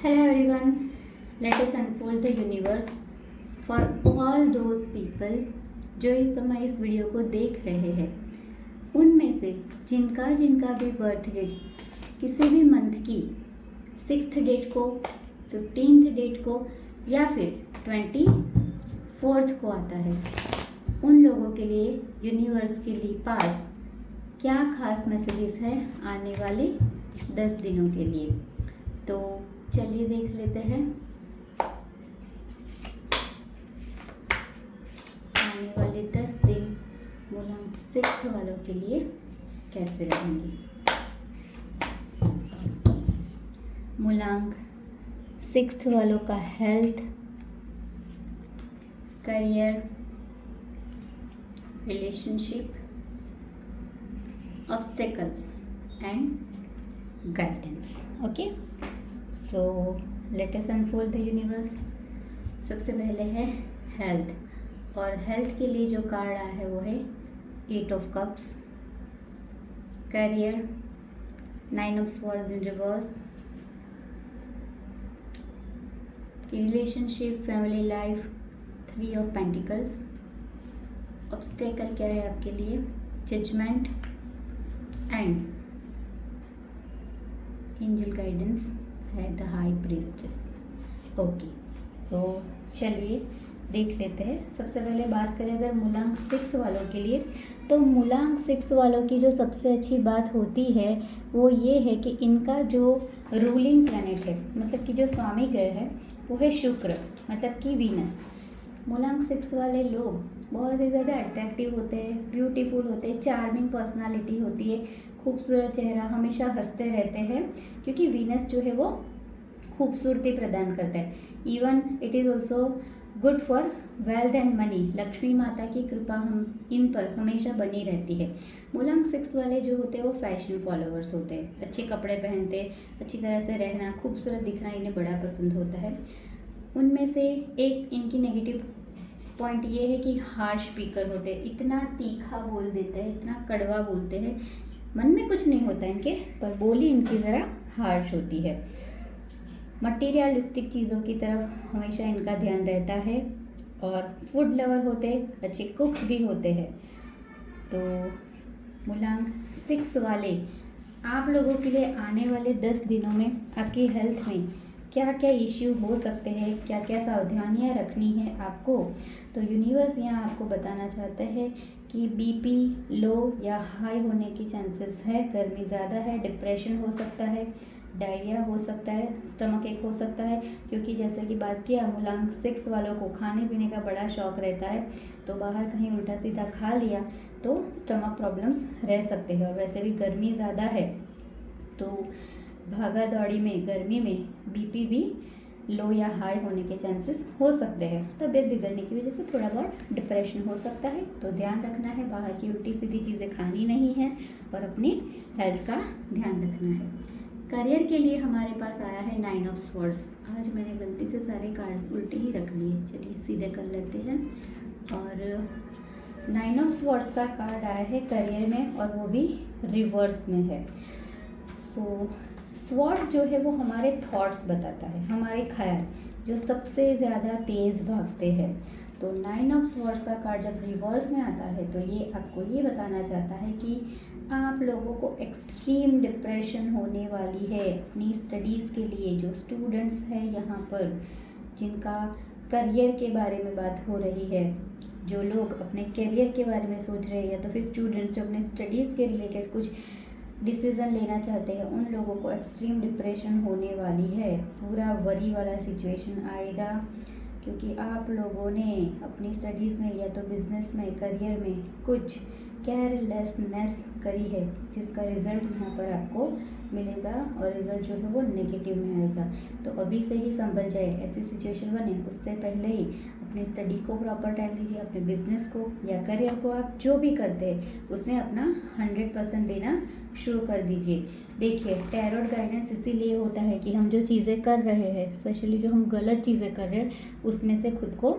Hello everyone, let us unfold the universe for all those people जो इस समय इस वीडियो को देख रहे हैं। उनमें से जिनका जिनका भी बर्थ डेट किसी भी मंथ की 6th डेट को, 15th डेट को या फिर 24th को आता है, उन लोगों के लिए यूनिवर्स के लिए पास क्या खास मैसेजेस है आने वाले 10 दिनों के लिए। तो चलिए देख लेते हैं आने वाले 10 दिन मूलांक 6 वालों के लिए कैसे रहेंगे। मूलांक 6 वालों का health, career, relationship, obstacles and guidance. Okay, so let us unfold the universe. सबसे पहले है हेल्थ, और हेल्थ के लिए जो कार्ड आया है वो है 8 of cups, career 9 of swords in reverse, relationship, family life 3 of pentacles, obstacle क्या है आपके लिए जजमेंट एंड एंजल गाइडेंस है द हाई प्रीस्टेस। ओके, सो चलिए देख लेते हैं। सबसे पहले बात करें अगर मूलांक 6 वालों के लिए, तो मूलांक 6 वालों की जो सबसे अच्छी बात होती है वो ये है कि इनका जो रूलिंग प्लैनेट है, मतलब कि जो स्वामी ग्रह है वो है शुक्र, मतलब कि वीनस। मूलांक 6 वाले लोग बहुत ही ज़्यादा अट्रैक्टिव होते हैं, ब्यूटीफुल होते हैं, चार्मिंग पर्सनालिटी होती है, खूबसूरत चेहरा, हमेशा हंसते रहते हैं, क्योंकि वीनस जो है वो खूबसूरती प्रदान करता है। Even it is also good for wealth and money. Lakshmi माता की कृपा हम इन पर हमेशा बनी रहती है। मूलांक 6 वाले जो होते हैं वो फैशन फॉलोअर्स होते हैं, अच्छे कपड़े पहनते, अच्छी तरह से रहना, खूबसूरत दिखना इन्हें बड़ा पसंद होता है। उनमें से एक इनकी नेगेटिव पॉइंट ये है कि हार्श स्पीकर होते हैं, इतना तीखा बोल देते हैं, इतना कड़वा बोलते हैं, मन में कुछ नहीं होता इनके, पर बोली इनकी ज़रा हार्श होती है। मटीरियलिस्टिक चीज़ों की तरफ हमेशा इनका ध्यान रहता है, और फूड लवर होते हैं, अच्छे कुक्स भी होते हैं। तो मूलांक 6 वाले आप लोगों के लिए आने वाले 10 दिनों में आपकी हेल्थ में क्या क्या इश्यू हो सकते हैं, क्या क्या सावधानियां रखनी है आपको, तो यूनिवर्स यहाँ आपको बताना चाहता है कि बीपी लो या हाई होने की चांसेस है, गर्मी ज़्यादा है, डिप्रेशन हो सकता है, डायरिया हो सकता है, स्टमक एक हो सकता है, क्योंकि जैसे कि बात किया मूलांक 6 वालों को खाने पीने का बड़ा शौक रहता है, तो बाहर कहीं उल्टा सीधा खा लिया तो स्टमक प्रॉब्लम्स रह सकते हैं। और वैसे भी गर्मी ज़्यादा है, तो भागा दौड़ी में गर्मी में बीपी भी लो या हाई होने के चांसेस हो सकते हैं। तबीयत बिगड़ने की वजह से थोड़ा बहुत डिप्रेशन हो सकता है, तो ध्यान रखना है, बाहर की उल्टी सीधी चीज़ें खानी नहीं है और अपनी हेल्थ का ध्यान रखना है। करियर के लिए हमारे पास आया है 9 ऑफ स्वॉर्ड्स। आज मैंने गलती से सारे कार्ड्स उल्टे ही रख लिए, चलिए सीधे कर लेते हैं। और 9 ऑफ स्वॉर्ड्स का कार्ड आया है करियर में, और वो भी रिवर्स में है। सो स्वॉर्ड जो है वो हमारे थॉट्स बताता है, हमारे ख्याल जो सबसे ज़्यादा तेज़ भागते हैं। तो 9 ऑफ स्वॉर्ड्स का कार्ड जब रिवर्स में आता है तो ये आपको ये बताना चाहता है कि आप लोगों को एक्सट्रीम डिप्रेशन होने वाली है अपनी स्टडीज़ के लिए। जो स्टूडेंट्स हैं यहाँ पर, जिनका करियर के बारे में बात हो रही है, जो लोग अपने करियर के बारे में सोच रहे हैं, या तो फिर स्टूडेंट्स जो अपने स्टडीज़ के रिलेटेड कुछ डिसीज़न लेना चाहते हैं, उन लोगों को एक्सट्रीम डिप्रेशन होने वाली है। पूरा वरी वाला सिचुएशन आएगा, क्योंकि आप लोगों ने अपनी स्टडीज़ में या तो बिजनेस में, करियर में कुछ केयरलेसनेस करी है, जिसका रिज़ल्ट यहाँ पर आपको मिलेगा, और रिज़ल्ट जो है वो नेगेटिव में आएगा। तो अभी से ही संभल जाए, ऐसी सिचुएशन बने उससे पहले ही अपनी स्टडी को प्रॉपर टाइम दीजिए, अपने बिजनेस को या करियर को, आप जो भी करते हैं उसमें अपना 100% देना शुरू कर दीजिए। देखिए, टैरोट गाइडेंस इसीलिए होता है कि हम जो चीज़ें कर रहे हैं, स्पेशली जो हम गलत चीज़ें कर रहे हैं, उसमें से खुद को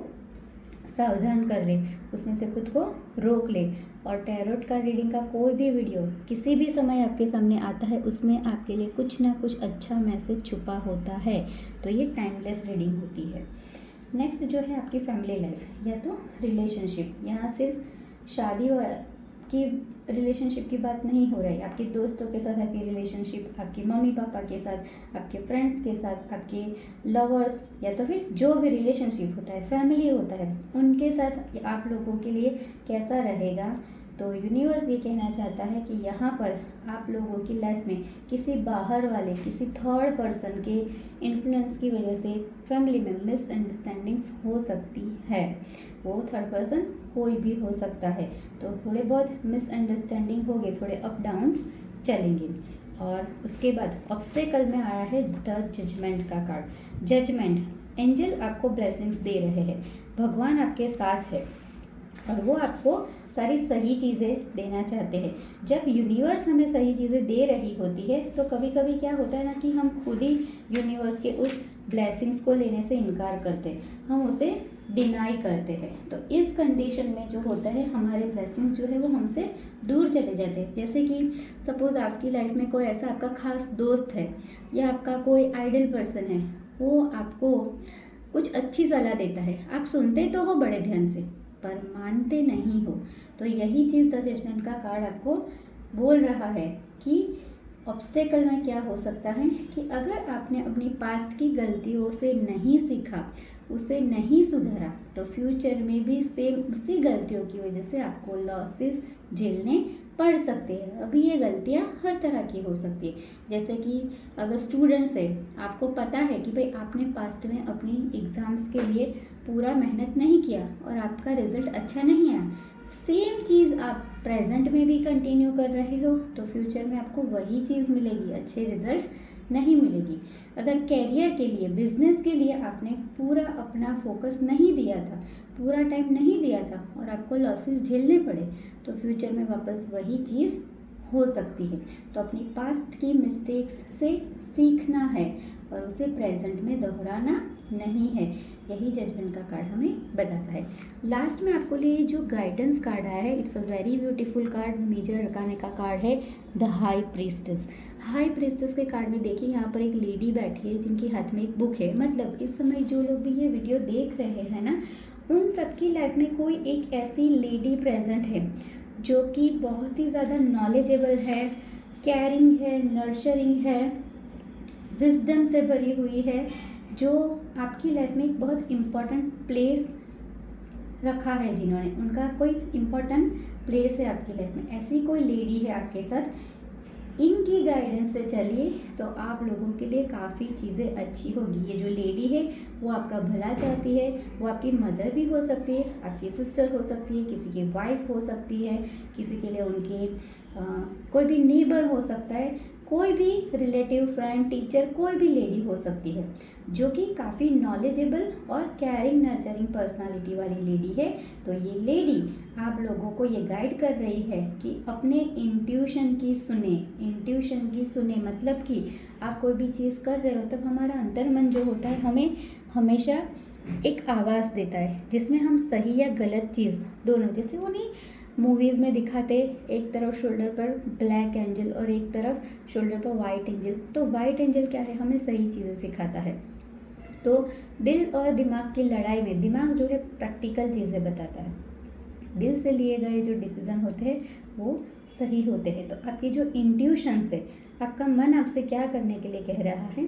सावधान कर रहे, उसमें से खुद को रोक ले। और टैरोट का रीडिंग का कोई भी वीडियो किसी भी समय आपके सामने आता है, उसमें आपके लिए कुछ ना कुछ अच्छा मैसेज छुपा होता है। तो ये टाइमलेस रीडिंग होती है। नेक्स्ट जो है आपकी फैमिली लाइफ या तो रिलेशनशिप। यहाँ सिर्फ शादी की रिलेशनशिप की बात नहीं हो रही, आपके दोस्तों के साथ आपकी रिलेशनशिप, आपके मम्मी पापा के साथ, आपके फ्रेंड्स के साथ, आपके लवर्स, या तो फिर जो भी रिलेशनशिप होता है, फैमिली होता है, उनके साथ आप लोगों के लिए कैसा रहेगा। तो यूनिवर्स ये कहना चाहता है कि यहाँ पर आप लोगों की लाइफ में किसी बाहर वाले, किसी थर्ड पर्सन के इन्फ्लुएंस की वजह से फैमिली में मिसअंडरस्टैंडिंग्स हो सकती है। वो थर्ड पर्सन कोई भी हो सकता है। तो थोड़े बहुत मिसअंडरस्टैंडिंग होंगे, थोड़े अप डाउन्स चलेंगे। और उसके बाद ऑब्स्टेकल में आया है द जजमेंट का कार्ड। जजमेंट, एंजल आपको ब्लेसिंग्स दे रहे हैं, भगवान आपके साथ है और वो आपको सारी सही चीज़ें देना चाहते हैं। जब यूनिवर्स हमें सही चीज़ें दे रही होती है तो कभी कभी क्या होता है ना कि हम खुद ही यूनिवर्स के उस ब्लेसिंग्स को लेने से इनकार करते हैं, हम उसे डिनाई करते हैं। तो इस कंडीशन में जो होता है, हमारे ब्लेसिंग्स जो है वो हमसे दूर चले जाते हैं। जैसे कि सपोज़ आपकी लाइफ में कोई ऐसा आपका खास दोस्त है या आपका कोई आइडल पर्सन है, वो आपको कुछ अच्छी सलाह देता है, आप सुनते तो हो बड़े ध्यान से पर मानते नहीं हो। तो यही चीज़ द जजमेंट का कार्ड आपको बोल रहा है कि ऑब्स्टेकल में क्या हो सकता है कि अगर आपने अपनी पास्ट की गलतियों से नहीं सीखा, उसे नहीं सुधारा, तो फ्यूचर में भी सेम उसी गलतियों की वजह से आपको लॉसेस झेलने पड़ सकते हैं। अभी ये गलतियाँ हर तरह की हो सकती है। जैसे कि अगर स्टूडेंट्स है, आपको पता है कि भाई आपने पास्ट में अपनी एग्ज़ाम्स के लिए पूरा मेहनत नहीं किया और आपका रिज़ल्ट अच्छा नहीं आया, सेम चीज़ आप प्रेजेंट में भी कंटिन्यू कर रहे हो, तो फ्यूचर में आपको वही चीज़ मिलेगी, अच्छे रिजल्ट्स नहीं मिलेगी। अगर कैरियर के लिए, बिजनेस के लिए आपने पूरा अपना फोकस नहीं दिया था, पूरा टाइम नहीं दिया था और आपको लॉसेस झेलने पड़े, तो फ्यूचर में वापस वही चीज़ हो सकती है। तो अपनी पास्ट की मिस्टेक्स से सीखना है और उसे प्रेजेंट में दोहराना नहीं है। यही जजमेंट का कार्ड हमें बताता है। लास्ट में आपको लिए जो गाइडेंस कार्ड आया है, it's a very beautiful card, major arcana का कार्ड है, the high priestess. High priestess के कार्ड में देखिए यहाँ पर एक लेडी बैठी है जिनके हाथ में एक बुक है। मतलब इस समय जो लोग भी ये वीडियो देख रहे हैं ना, उन सबकी लाइफ में कोई एक ऐसी लेडी प्रेजेंट है जो कि बहुत ही ज़्यादा नॉलेजेबल है, केयरिंग है, नर्चरिंग है, विजडम से भरी हुई है, जो आपकी लाइफ में एक बहुत इम्पॉर्टेंट प्लेस रखा है, जिन्होंने, उनका कोई इम्पॉर्टेंट प्लेस है आपकी लाइफ में। ऐसी कोई लेडी है आपके साथ, इनकी गाइडेंस से चलिए तो आप लोगों के लिए काफ़ी चीज़ें अच्छी होगी। ये जो लेडी है वो आपका भला चाहती है, वो आपकी मदर भी हो सकती है, आपकी सिस्टर हो सकती है, किसी की वाइफ हो सकती है, किसी के लिए उनके कोई भी नीबर हो सकता है, कोई भी रिलेटिव, फ्रेंड, टीचर, कोई भी लेडी हो सकती है जो कि काफ़ी नॉलेजेबल और केयरिंग नर्चरिंग पर्सनालिटी वाली लेडी है। तो ये लेडी आप लोगों को ये गाइड कर रही है कि अपने इंट्यूशन की सुने। मतलब कि आप कोई भी चीज़ कर रहे हो तब हमारा अंतर्मन जो होता है हमें हमेशा एक आवाज़ देता है जिसमें हम सही या गलत चीज़ दोनों, जैसे वो नहीं मूवीज़ में दिखाते, एक तरफ शोल्डर पर ब्लैक एंजल और एक तरफ शोल्डर पर वाइट एंजल। तो वाइट एंजल क्या है, हमें सही चीज़ें सिखाता है। तो दिल और दिमाग की लड़ाई में दिमाग जो है प्रैक्टिकल चीज़ें बताता है, दिल से लिए गए जो डिसीज़न होते हैं वो सही होते हैं। तो आपकी जो इंट्यूशन से, आपका मन आपसे क्या करने के लिए कह रहा है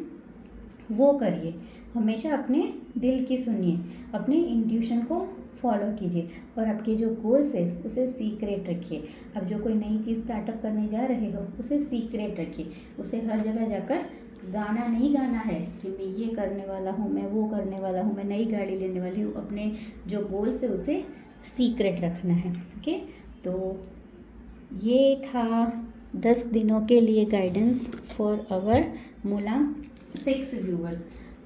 वो करिए। हमेशा अपने दिल की सुनिए, अपने इंट्यूशन को फॉलो कीजिए और आपके जो गोल्स है उसे सीक्रेट रखिए। अब जो कोई नई चीज़ स्टार्टअप करने जा रहे हो उसे सीक्रेट रखिए, उसे हर जगह जाकर गाना नहीं गाना है कि मैं ये करने वाला हूँ, मैं वो करने वाला हूँ, मैं नई गाड़ी लेने वाली हूँ। अपने जो गोल्स है उसे सीक्रेट रखना है। ओके, तो ये था 10 दिनों के लिए गाइडेंस फॉर आवर मूलांक 6 व्यूअर्स।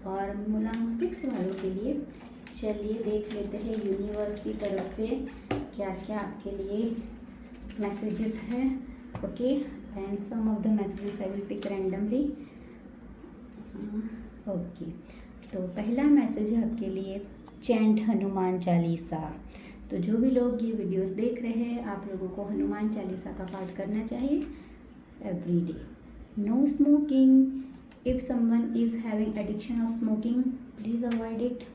और मूलांक 6 वालों के लिए चलिए देख लेते हैं यूनिवर्स की तरफ से क्या क्या आपके लिए मैसेजेस हैं। Okay, and some of the messages I will pick randomly. Okay, तो पहला मैसेज है आपके लिए चैंट हनुमान चालीसा। तो जो भी लोग ये वीडियोस देख रहे हैं, आप लोगों को हनुमान चालीसा का पाठ करना चाहिए every day. No smoking. If someone is having addiction of smoking, please avoid it.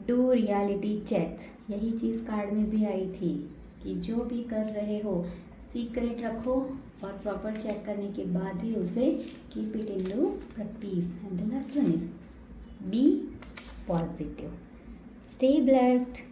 Do reality check. यही चीज़ कार्ड में भी आई थी कि जो भी कर रहे हो सीक्रेट रखो और प्रॉपर चेक करने के बाद ही उसे keep it into practice. And the last one is be positive. Stay blessed.